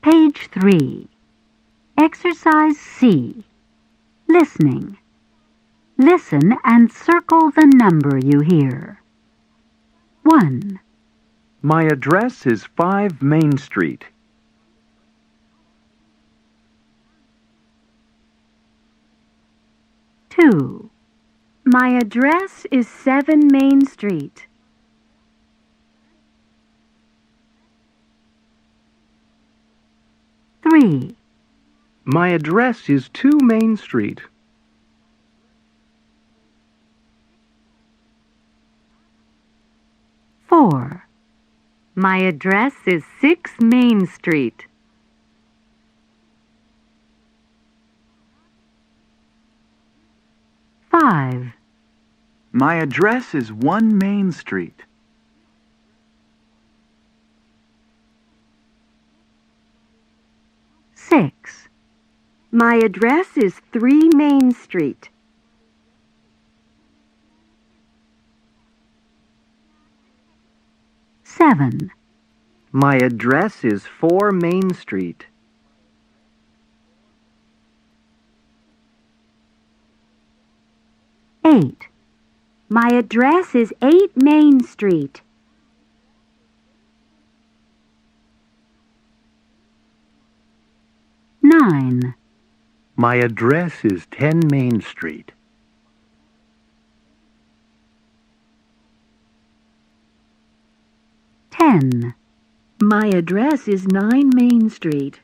Page 3. Exercise C. Listening. Listen and circle the number you hear. 1, My address is 5 Main Street. 2, My address is 7 Main Street. 3, My address is 2 Main Street. 4, My address is 6 Main Street. 5, My address is 1 Main Street. 6, My address is 3 Main Street. 7, My address is 4 Main Street. 8, My address is 8 Main Street. 9, My address is 10 Main Street. 10, My address is 9 Main Street.